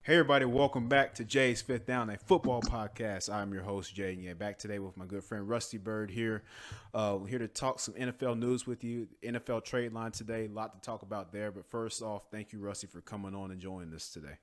Hey everybody, welcome back to Jay's Fifth Down, a football podcast. I'm your host Jay, and yeah, back today with my good friend Rusty Byrd here. We're here to talk some NFL news with you. NFL trade line today, a lot to talk about there. But first off, thank you Rusty for coming on and joining us today.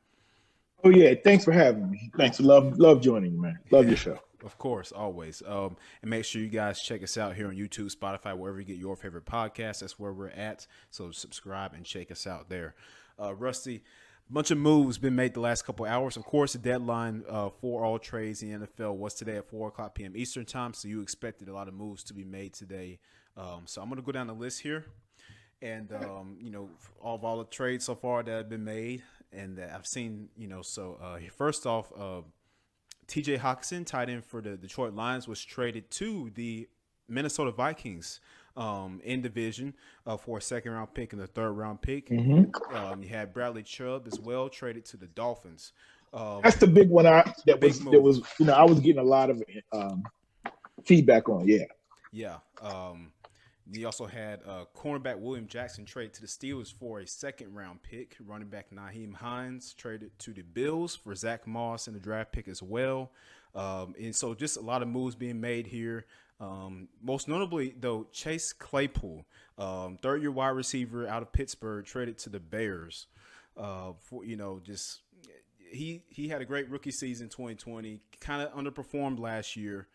Oh yeah, thanks for having me. Thanks, love joining you, man. Love Yeah, your show. of course, always. And make sure you guys check us out here on YouTube, Spotify, wherever you get your favorite podcast. That's where we're at. So subscribe and check us out there. Rusty, bunch of moves been made the last couple hours. Of course, the deadline for all trades in the NFL was today at 4 o'clock p.m. Eastern time. So you expected a lot of moves to be made today. So I'm gonna go down the list here, and all the trades so far that have been made and that I've seen. First off, TJ Hawkinson, tight end for the Detroit Lions, was traded to the Minnesota Vikings in division for a second round pick and a third round pick. hmm You had Bradley Chubb as well, traded to the Dolphins. That's the big one. That Big was that move. was I was getting a lot of feedback on. Yeah, Yeah. You also had cornerback William Jackson traded to the Steelers for a second round pick. Running back Naheem Hines traded to the Bills for Zach Moss and the draft pick as well. And so just a lot of moves being made here. Most notably, though, Chase Claypool, third-year wide receiver out of Pittsburgh, traded to the Bears. For just he had a great rookie season 2020. Kind of underperformed last year.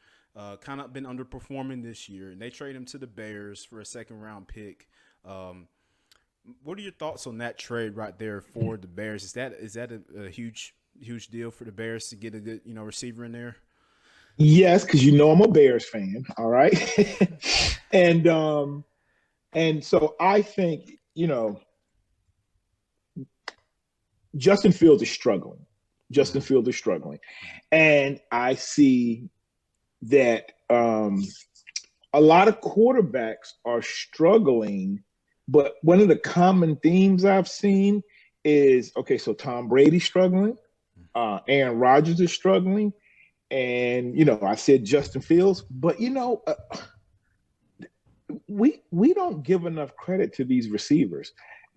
Kind of been underperforming this year, and they trade him to the Bears for a second round pick. Um, what are your thoughts on that trade right there for the Bears? Is that a huge deal for the Bears to get a good receiver in there? yes, because I'm a Bears fan. All right, and um and so I think Justin Fields is struggling. Justin Mm-hmm. Fields is struggling, and I see that a lot of quarterbacks are struggling, but one of the common themes I've seen is okay, so Tom Brady's struggling, Aaron Rodgers is struggling, and I said Justin Fields, but we don't give enough credit to these receivers.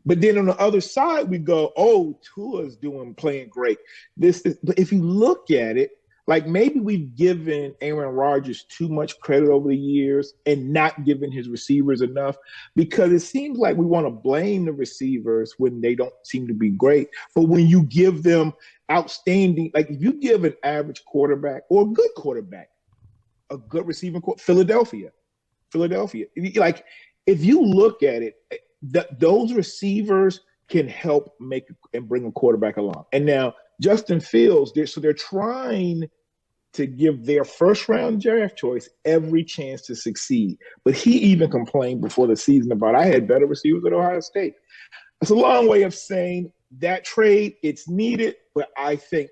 But then on the other side, we go, oh, Tua's playing great. But if you look at it, like maybe we've given Aaron Rodgers too much credit over the years and not given his receivers enough because it seems like we want to blame the receivers when they don't seem to be great. But when you give them outstanding, like if you give an average quarterback or a good quarterback, a good receiving Philadelphia. Like if you look at it, those receivers can help make and bring a quarterback along. And now Justin Fields, they're trying to give their first round draft choice every chance to succeed. But he even complained before the season about I had better receivers at Ohio State. It's a long way of saying that trade, it's needed, but I think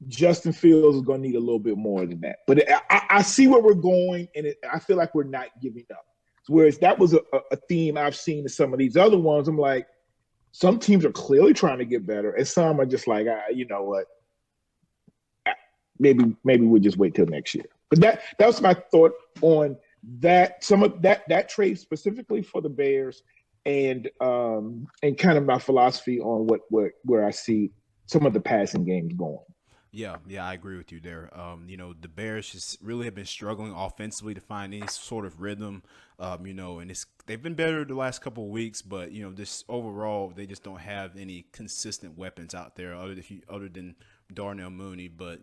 Justin Fields is going to need a little bit more than that. But I see where we're going, and I feel like we're not giving up. Whereas that was a theme I've seen in some of these other ones. I'm like, some teams are clearly trying to get better, and some are just like, you know what, maybe we'll just wait till next year. But that was my thought on that. Some of that trade specifically for the Bears, and kind of my philosophy on where I see some of the passing games going. Yeah, I agree with you there. The Bears just really have been struggling offensively to find any sort of rhythm. And they've been better the last couple of weeks, but just overall they just don't have any consistent weapons out there other than Darnell Mooney. But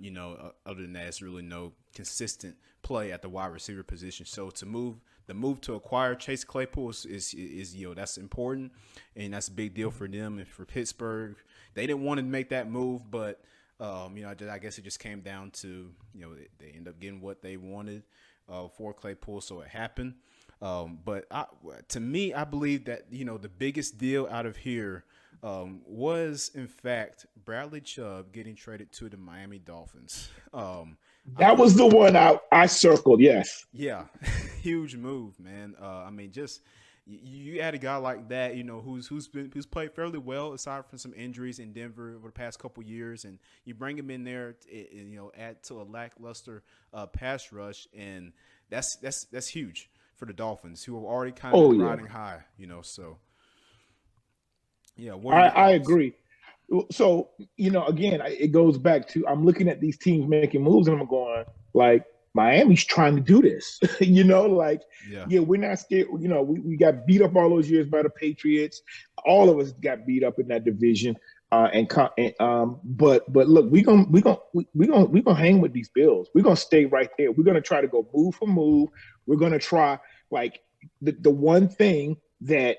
other than that, it's really no consistent play at the wide receiver position. So the move to acquire Chase Claypool is that's important, and that's a big deal for them and for Pittsburgh. They didn't want to make that move, but I guess it just came down to they end up getting what they wanted for Claypool, so it happened. To me, I believe that the biggest deal out of here was in fact Bradley Chubb getting traded to the Miami Dolphins. I That believe, was the one I circled. Yes. yeah, huge move, man. Just you add a guy like that, who's played fairly well aside from some injuries in Denver over the past couple years, and you bring him in there, add to a lackluster pass rush, and that's huge for the Dolphins, who have already kind of Oh been yeah. riding high. So yeah, what are your I thoughts? agree. So, again, it goes back to I'm looking at these teams making moves and I'm going, like, Miami's trying to do this. Like, Yeah. yeah, we're not scared. We got beat up all those years by the Patriots. All of us got beat up in that division. But look, we gonna hang with these Bills. We're gonna stay right there. We're gonna try to go move for move. We're gonna try, like, the one thing that,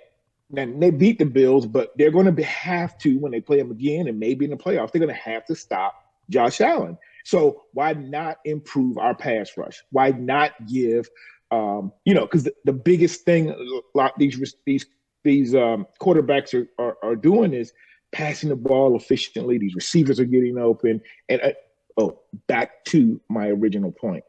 and they beat the Bills, but they're going to have to, when they play them again and maybe in the playoffs, they're going to have to stop Josh Allen. So why not improve our pass rush? Why not give, because the biggest thing a lot these quarterbacks are doing is passing the ball efficiently. These receivers are getting open. And back to my original point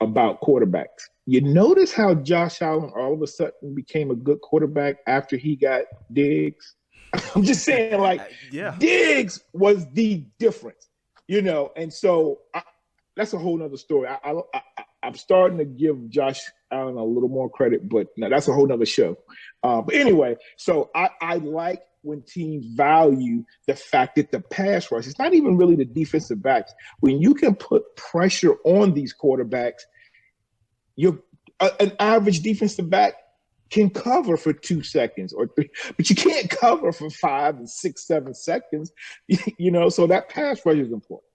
about quarterbacks. You notice how Josh Allen all of a sudden became a good quarterback after he got Diggs? I'm just saying, like, yeah. Diggs was the difference, and so that's a whole nother story. I'm starting to give Josh Allen a little more credit, but no, that's a whole nother show. But anyway, so I like when teams value the fact that the pass rush, it's not even really the defensive backs. When you can put pressure on these quarterbacks, an average defensive back can cover for 2 seconds or 3, but you can't cover for 5 and 6, 7 seconds. So that pass rush is important.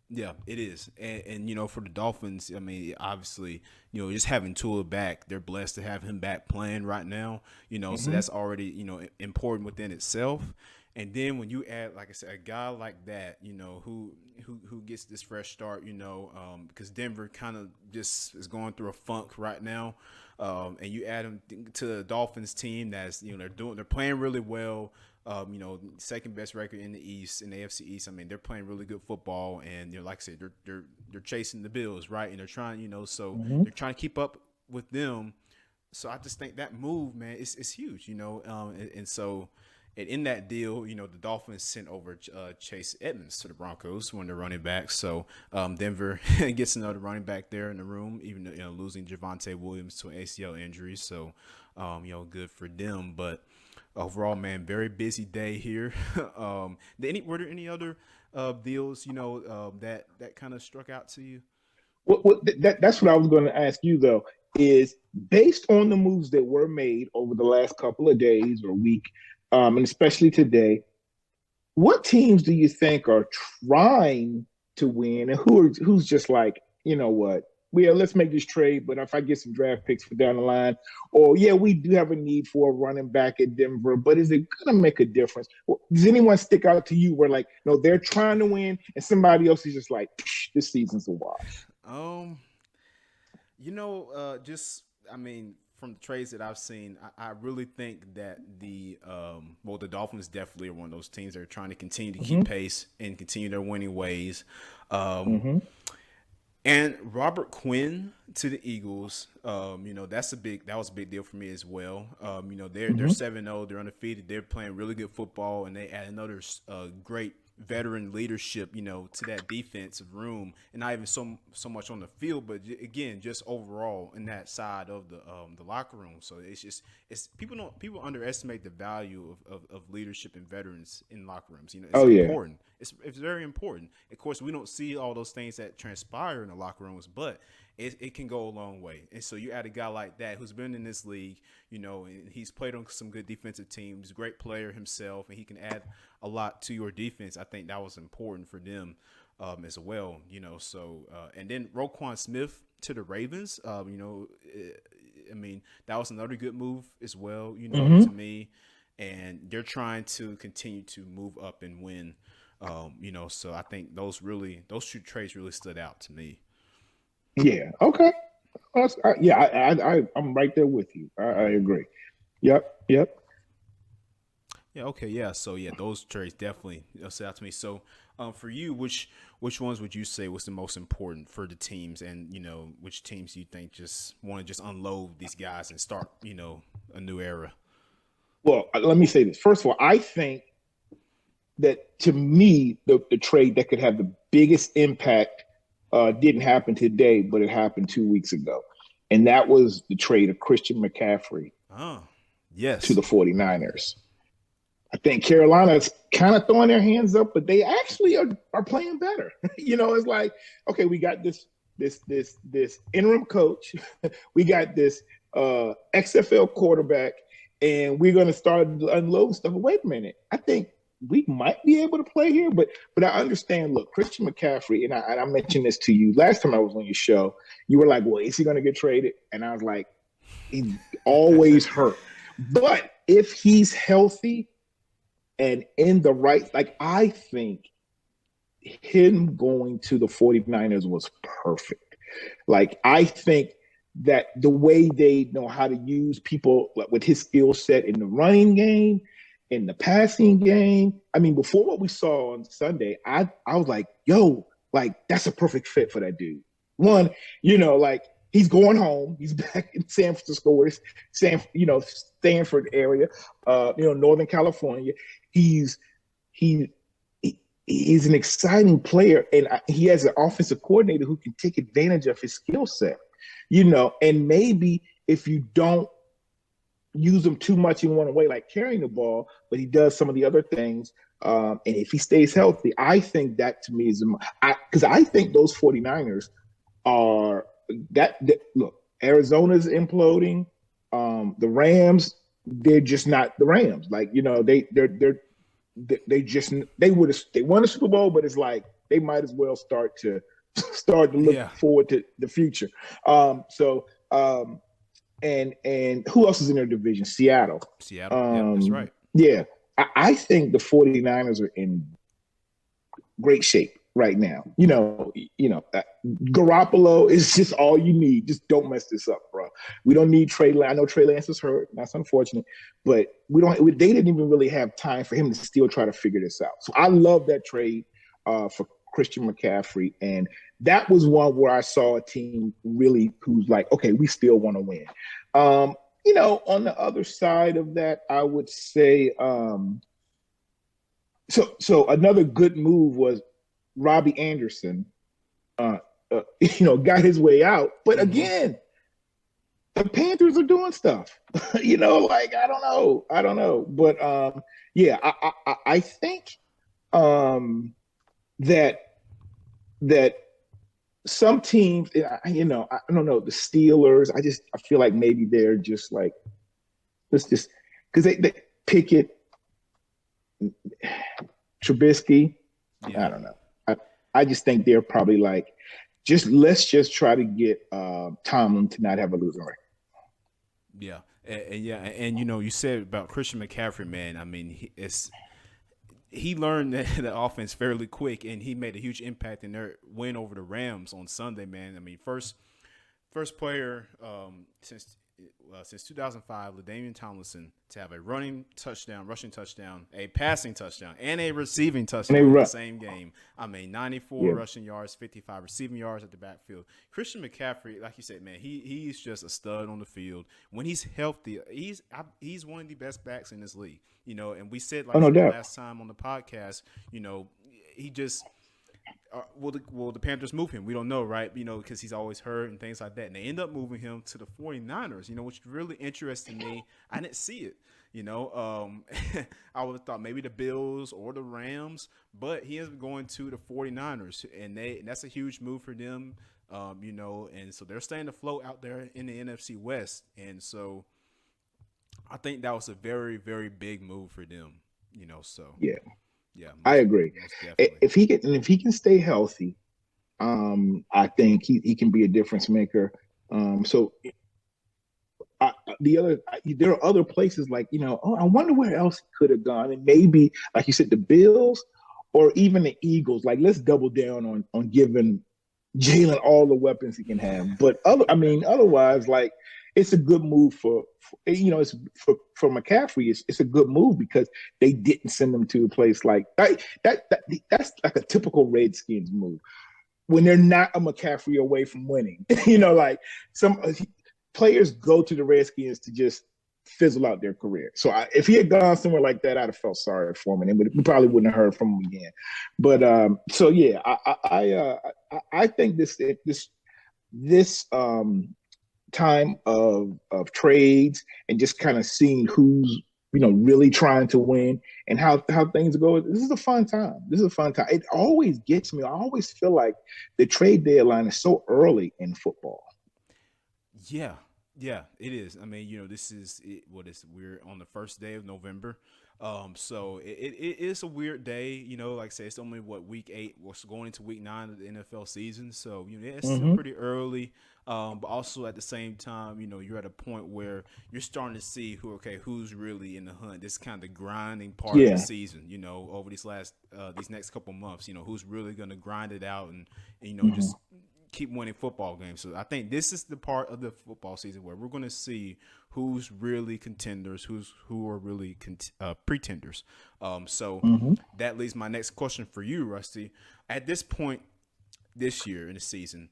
Yeah, it is. And for the Dolphins, I mean, obviously, just having Tua back, they're blessed to have him back playing right now, so that's already, important within itself. And then when you add, like I said, a guy like that, who gets this fresh start, because Denver kind of just is going through a funk right now. And you add him to the Dolphins team that's, they're playing really well. Second best record in the East, in the AFC East. I mean, they're playing really good football, and like I said, they're chasing the Bills, right? And they're trying, so they're trying to keep up with them. So I just think that move, man, it's huge, and so. And in that deal, the Dolphins sent over Chase Edmonds to the Broncos when they're running back. So Denver gets another running back there in the room, even losing Javonte Williams to an ACL injury. So, good for them. But overall, man, very busy day here. Were there any other deals, that kind of struck out to you? That's what I was going to ask you, though, is based on the moves that were made over the last couple of days or week, and especially today, what teams do you think are trying to win, and who's just like, what? Let's make this trade, but if I get some draft picks for down the line, or we do have a need for a running back at Denver, but is it going to make a difference? Does anyone stick out to you where, like, no, they're trying to win, and somebody else is just like, this season's a wash? From the trades that I've seen, I really think that the Dolphins definitely are one of those teams that are trying to continue to keep pace and continue their winning ways. And Robert Quinn to the Eagles, that was a big deal for me as well. They're 7-0, they're undefeated, they're playing really good football, and they add another great veteran leadership, to that defensive room, and not even so much on the field, but again, just overall in that side of the locker room. So it's people underestimate the value of leadership and veterans in locker rooms. It's important. It's very important. Of course, we don't see all those things that transpire in the locker rooms, but it can go a long way. And so you add a guy like that who's been in this league, and he's played on some good defensive teams, great player himself, and he can add a lot to your defense. I think that was important for them as well, So, and then Roquan Smith to the Ravens, that was another good move as well, to me. And they're trying to continue to move up and win, So I think those two trades really stood out to me. Yeah. Okay. I'm right there with you. I agree. Yep. Yeah. Okay. Yeah. So those trades definitely stood out to me. So, for you, which ones would you say was the most important for the teams, and which teams you think just want to just unload these guys and start a new era? Well, let me say this. First of all, I think that, to me, the trade that could have the biggest impact didn't happen today, but it happened 2 weeks ago. And that was the trade of Christian McCaffrey to the 49ers. I think Carolina's kind of throwing their hands up, but they actually are playing better. It's like, okay, we got this interim coach, we got this XFL quarterback, and we're going to start unloading stuff. Wait a minute, I think we might be able to play here, but I understand. Look, Christian McCaffrey, and I mentioned this to you last time I was on your show. You were like, "Well, is he going to get traded?" And I was like, "He's always hurt, but if he's healthy." And in the right, like, I think him going to the 49ers was perfect. Like, I think that the way they know how to use people with his skill set in the running game, in the passing game. I mean, before what we saw on Sunday, I was like, yo, like, that's a perfect fit for that dude. One, like, he's going home. He's back in San Francisco, Stanford area, Northern California. He's an exciting player, and he has an offensive coordinator who can take advantage of his skill set, and maybe if you don't use him too much in one way, like carrying the ball, but he does some of the other things, and if he stays healthy, I think that to me is because I think those 49ers are that look, Arizona's imploding, the Rams, they're just not the Rams. Like, they won a Super Bowl, but it's like they might as well start to look forward to the future. And who else is in their division? Seattle. Yeah, that's right. Yeah, I think the 49ers are in great shape right now. Garoppolo is just all you need. Just don't mess this up, bro. We don't need Trey Lance. I know Trey Lance is hurt. That's unfortunate, but they didn't even really have time for him to still try to figure this out. So I love that trade for Christian McCaffrey, and that was one where I saw a team really who's like, okay, we still want to win. On the other side of that, I would say, so another good move was Robbie Anderson, got his way out. But again, the Panthers are doing stuff. Like, I don't know. But I think that some teams, I don't know, the Steelers. I feel like maybe they're just like, let's just because they Pickett, Trubisky. I don't know. I just think they're probably like, let's just try to get Tomlin to not have a losing record. Yeah, and you said about Christian McCaffrey, man. I mean, he learned the offense fairly quick, and he made a huge impact in their win over the Rams on Sunday, man. I mean, first player since 2005, LaDainian Tomlinson, to have a rushing touchdown, a passing touchdown, and a receiving touchdown in the same game. I mean, 94 rushing yards, 55 receiving yards at the backfield. Christian McCaffrey, like you said, man, he's just a stud on the field. When he's healthy, he's one of the best backs in this league. And we said last time on the podcast, he just will the Panthers move him? We don't know, right? Because he's always hurt and things like that. And they end up moving him to the 49ers, which really interested me. I didn't see it, I would have thought maybe the Bills or the Rams, but he is going to the 49ers, and that's a huge move for them, and so they're staying afloat out there in the NFC West. And so I think that was a very, very big move for them, so. Yeah, I agree. If he can stay healthy, I think he can be a difference maker. There are other places like, I wonder where else he could have gone, and maybe, like you said, the Bills or even the Eagles. Like, let's double down on giving Jalen all the weapons he can have. But otherwise, like, it's a good move for McCaffrey. It's a good move because they didn't send him to a place like that. That's like a typical Redskins move when they're not a McCaffrey away from winning. Like some players go to the Redskins to just fizzle out their career. So if he had gone somewhere like that, I'd have felt sorry for him, and we probably wouldn't have heard from him again. But I think this time of trades and just kind of seeing who's really trying to win and how things go. This is a fun time. This is a fun time. It always gets me. I always feel like the trade deadline is so early in football. Yeah, yeah, it is. I mean, this is it, what is we're on the first day of November. So it is a weird day. Like I said, it's only week 8. We're going into week 9 of the NFL season. So it's still Mm-hmm. pretty early. But also at the same time, you're at a point where you're starting to see who's really in the hunt. This is kind of the grinding part of the Yeah. season. Over these next couple months, who's really going to grind it out and Mm-hmm. just keep winning football games. So I think this is the part of the football season where we're going to see who's really contenders, who are really pretenders. So Mm-hmm. that leads my next question for you, Rusty. At this point this year in the season,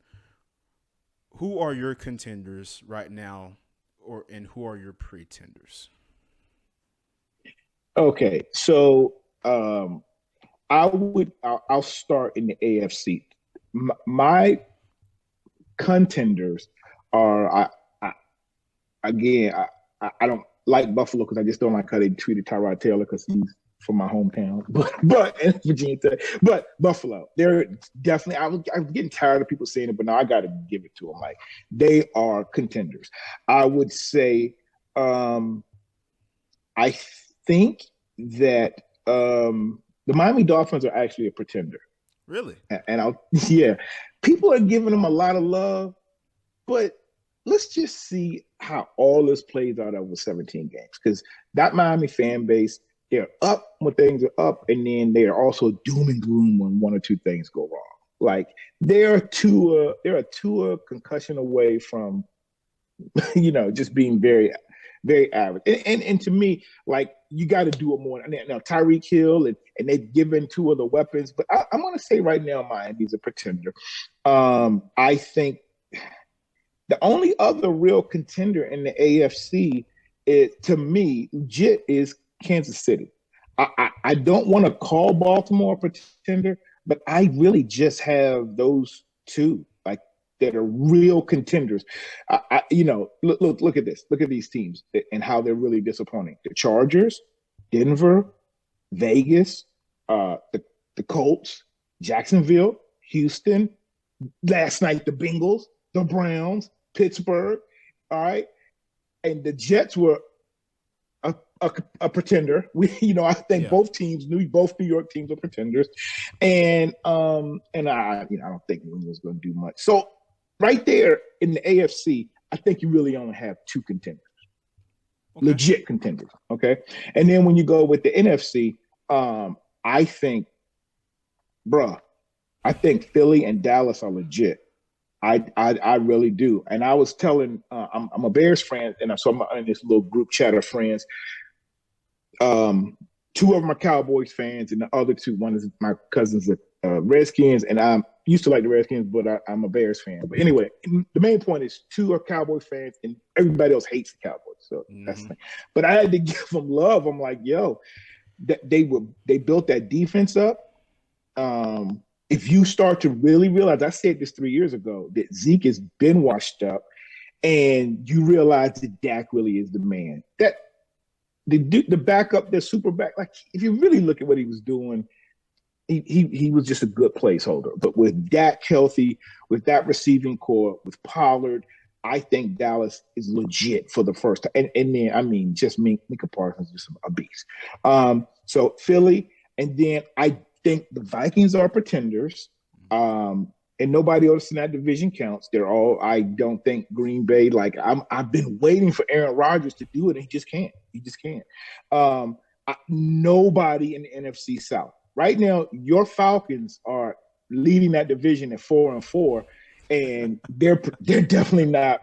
who are your contenders right now, and who are your pretenders? Okay, so I'll start in the AFC. My contenders are I again I don't like Buffalo because I just don't like how they treated Tyrod Taylor because he's from my hometown, but in Virginia Tech, but Buffalo, they're definitely. I was getting tired of people saying it, but now I got to give it to them. Like they are contenders. I would say. I think that the Miami Dolphins are actually a pretender, Really? and I'll yeah, people are giving them a lot of love, but let's just see how all this plays out over 17 games because that Miami fan base, they're up when things are up, and then they're also doom and gloom when one or two things go wrong. Like they're a Tua concussion away from just being very, very average. And to me, like you got to do it more. Now Tyreek Hill and they've given two of the weapons, but I'm going to say right now, Miami's a pretender. I think the only other real contender in the AFC, to me, legit is Kansas City. I don't want to call Baltimore a pretender, but I really just have those two like that are real contenders. Look at this. Look at these teams and how they're really disappointing. The Chargers, Denver, Vegas, the Colts, Jacksonville, Houston. Last night, the Bengals, the Browns, Pittsburgh. All right, and the Jets were a pretender. I think Yeah. both New York teams are pretenders, and I don't think New England's going to do much. So right there in the AFC, I think you really only have two contenders, Okay. legit contenders. Okay, and then when you go with the NFC, I think, bruh, I think Philly and Dallas are legit. I really do. And I was telling, I'm a Bears fan, and so I'm in this little group chat of friends. Two of them are Cowboys fans, and the other two, one is my cousins, Redskins, and I'm used to like the Redskins, but I'm a Bears fan. But anyway, the main point is two are Cowboys fans, and everybody else hates the Cowboys. So that's the thing. But I had to give them love. I'm like, yo, they built that defense up. If you start to really realize, I said this 3 years ago, that Zeke has been washed up, and you realize that Dak really is the man. That the backup, the super back, like if you really look at what he was doing, he was just a good placeholder. But with Dak healthy, with that receiving core, with Pollard, I think Dallas is legit for the first time. And then, I mean, just Micah Parsons is just a beast. So Philly, and then I think the Vikings are pretenders. And nobody else in that division counts. They're all. I don't think Green Bay. Like I've been waiting for Aaron Rodgers to do it, and he just can't. He just can't. Nobody in the NFC South right now. Your Falcons are leading that division at 4-4, and they're definitely not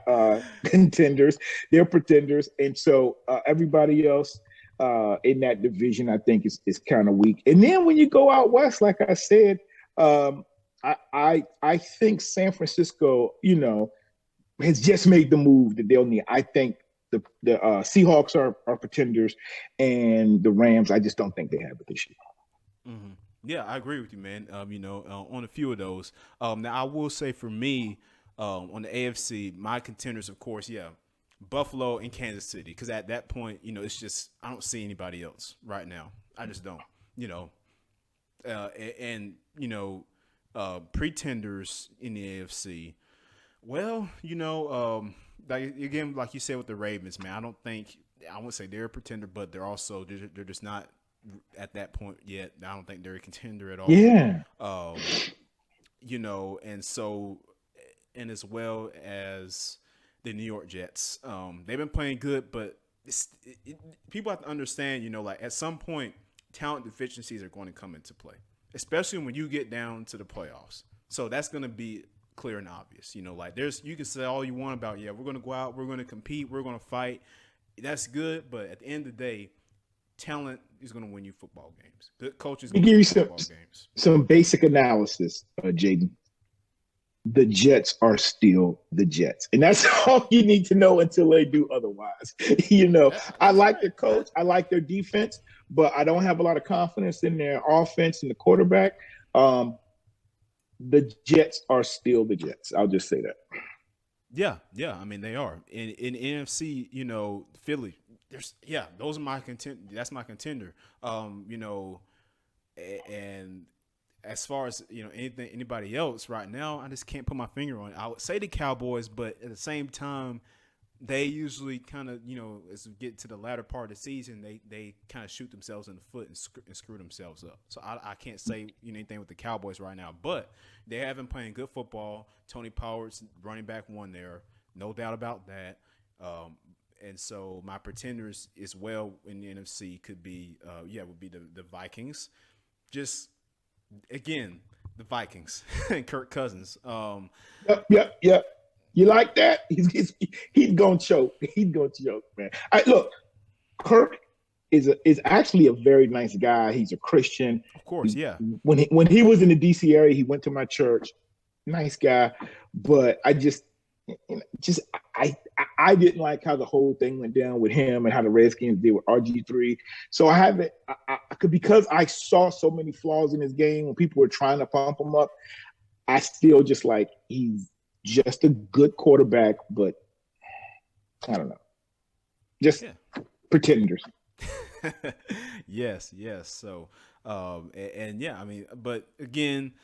contenders. They're pretenders, and so everybody else in that division, I think, is kind of weak. And then when you go out west, like I said. I think San Francisco, has just made the move that they'll need. I think the Seahawks are pretenders, and the Rams, I just don't think they have it this year. Mm-hmm. Yeah, I agree with you, man. On a few of those. Now, I will say for me, on the AFC, my contenders, of course, yeah, Buffalo and Kansas City, because at that point, it's just I don't see anybody else right now. I just don't. And pretenders in the AFC. Well, like you said with the Ravens, man, I wouldn't say they're a pretender, but they're just not at that point yet. I don't think they're a contender at all. Yeah. And as well as the New York Jets, they've been playing good, but people have to understand, like at some point, talent deficiencies are going to come into play, especially when you get down to the playoffs. So that's going to be clear and obvious. You can say all you want about, we're going to go out, we're going to compete, we're going to fight. That's good, but at the end of the day, talent is going to win you football games. Good coaches give you some basic analysis, Jaden. The Jets are still the Jets. And that's all you need to know until they do otherwise. I like their coach. I like their defense, but I don't have a lot of confidence in their offense and the quarterback. The Jets are still the Jets. I'll just say that. Yeah. I mean, they are. In NFC, Philly, those are my contender. That's my contender. And as far as anybody else right now, I just can't put my finger on it. I would say the Cowboys, but at the same time, they usually kind of as we get to the latter part of the season, they kind of shoot themselves in the foot and screw themselves up. So I can't say anything with the Cowboys right now, but they have been playing good football. Tony Pollard's running back one there, no doubt about that. And so my pretenders as well in the NFC would be the Vikings. Just again, the Vikings and Kirk Cousins. Yep. You like that? He's gonna choke. He's gonna choke, man. Look, Kirk is actually a very nice guy. He's a Christian. Of course, yeah. When he was in the DC area, he went to my church. Nice guy, but I didn't like how the whole thing went down with him and how the Redskins did with RG3. So I could, because I saw so many flaws in his game when people were trying to pump him up. I still just like he's just a good quarterback, but I don't know. Just pretenders. Yes. So, but again,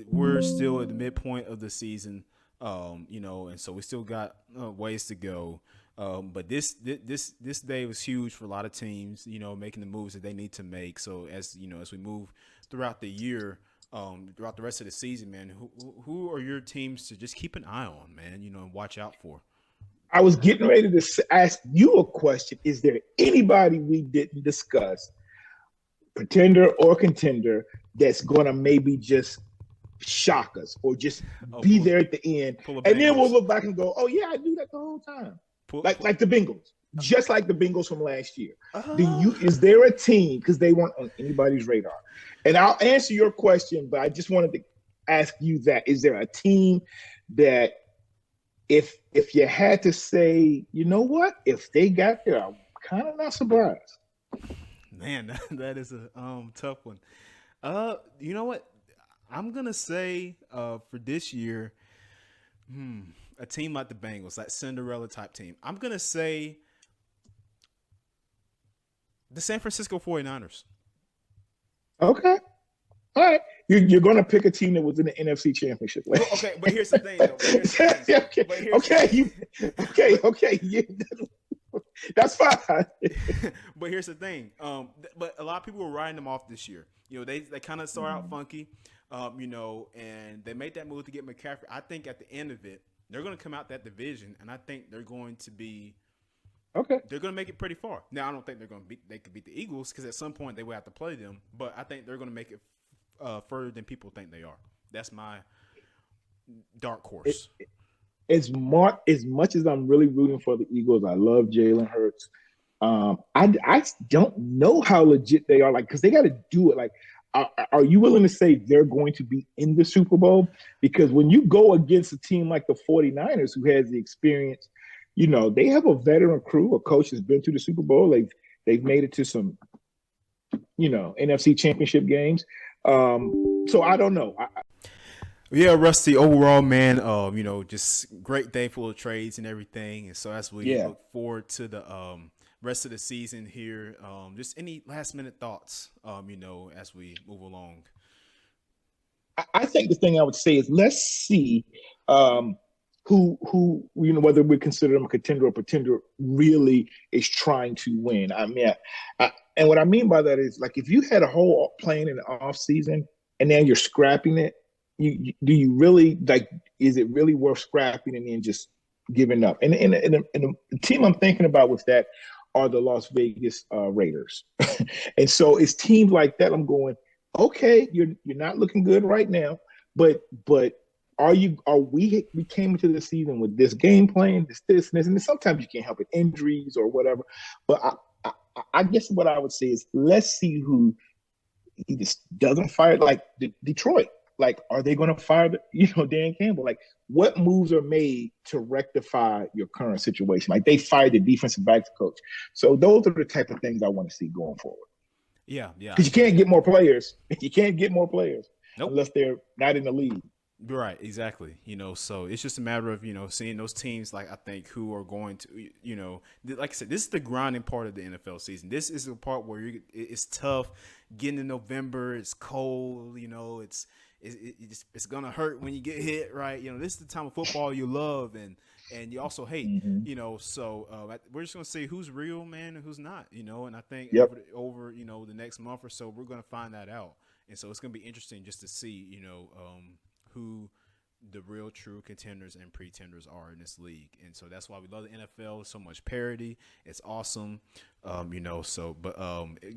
we're still at the midpoint of the season, and so we still got ways to go. But this day was huge for a lot of teams, making the moves that they need to make. So as we move throughout the year, throughout the rest of the season, man, who are your teams to just keep an eye on, man, and watch out for? I was getting ready to ask you a question. Is there anybody we didn't discuss, pretender or contender, that's going to maybe just shock us or just be there at the end? And then we'll look back and go, oh, yeah, I knew that the whole time. Like the Bengals, just like the Bengals from last year. Is there a team, because they weren't on anybody's radar? And I'll answer your question, but I just wanted to ask you that. Is there a team that if you had to say, you know what, if they got there, I'm kind of not surprised? Man, that is a tough one. You know what? I'm going to say for this year, a team like the Bengals, that Cinderella type team. I'm going to say the San Francisco 49ers. Okay. All right. You're going to pick a team that was in the NFC Championship. Okay, but here's the thing, though. That's fine. But here's the thing. But a lot of people were writing them off this year. They kind of started out funky, and they made that move to get McCaffrey. I think at the end of it, they're going to come out that division, and I think they're going to be okay. They're going to make it pretty far. Now, I don't think they could beat the Eagles, because at some point they will have to play them. But I think they're going to make it further than people think they are. That's my dark horse. As much as I'm really rooting for the Eagles, I love Jalen Hurts. I don't know how legit they are, because they got to do it. Are you willing to say they're going to be in the Super Bowl? Because when you go against a team like the 49ers, who has the experience, they have a veteran crew. A coach has been to the Super Bowl. They've made it to some, NFC Championship games. So I don't know. Yeah, Rusty, overall, man, just great day full of trades and everything. And so as we Yeah. look forward to the rest of the season here, just any last minute thoughts, as we move along. I think the thing I would say is let's see um, who whether we consider them a contender or pretender really is trying to win. I mean, and what I mean by that is like if you had a whole plan in the off season and now you're scrapping it, do you really like? Is it really worth scrapping and then just giving up? And the team I'm thinking about with that are the Las Vegas Raiders, and so it's teams like that. I'm going okay, you're not looking good right now, but we came into the season with this game plan, this, and sometimes you can't help it, injuries or whatever. But I guess what I would say is let's see who he just doesn't fire like Detroit. Like, are they going to fire Dan Campbell? Like, what moves are made to rectify your current situation? Like, they fired the defensive backs coach. So those are the type of things I want to see going forward. Yeah, yeah, I Because you agree. can't get more players. You can't get more players Nope. unless they're not in the league. Right, exactly. So it's just a matter of, seeing those teams like I think who are going to, like I said, this is the grinding part of the NFL season. This is the part where it's tough getting in November. It's cold, it's gonna hurt when you get hit, right? This is the time of football you love and you also hate, Mm-hmm. So we're just gonna see who's real, man, and who's not, and I think Yep. over the next month or so we're gonna find that out, and so it's gonna be interesting just to see, who the real true contenders and pretenders are in this league. And so that's why we love the NFL. So much parity. It's awesome.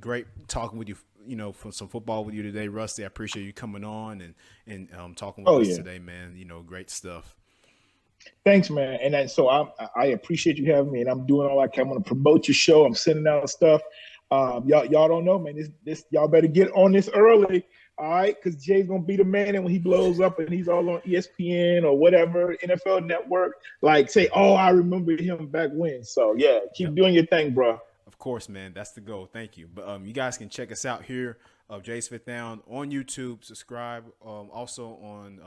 Great talking with you, from some football with you today, Rusty. I appreciate you coming on and talking with Oh us yeah. today, man. Great stuff. Thanks, man. So I appreciate you having me, and I'm doing all I can. I'm going to promote your show. I'm sending out stuff. Y'all don't know, man. This y'all better get on this early, all right? Because Jay's gonna be the man, and when he blows up and he's all on ESPN or whatever NFL Network, like say, oh, I remember him back when. So yeah, Yep. keep doing your thing, bro. Of course, man. That's the goal. Thank you. But you guys can check us out here of Jay's Fifth Down on YouTube. Subscribe. Also on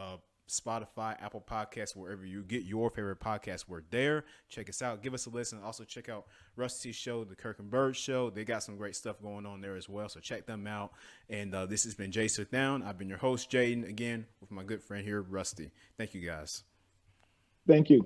Spotify, Apple Podcasts, wherever you get your favorite podcast. We're there. Check us out. Give us a listen. Also check out Rusty's show, the Kirk and Byrd Show. They got some great stuff going on there as well. So check them out. And this has been Jay's Fifth Down. I've been your host, Jaden, again with my good friend here, Rusty. Thank you, guys. Thank you.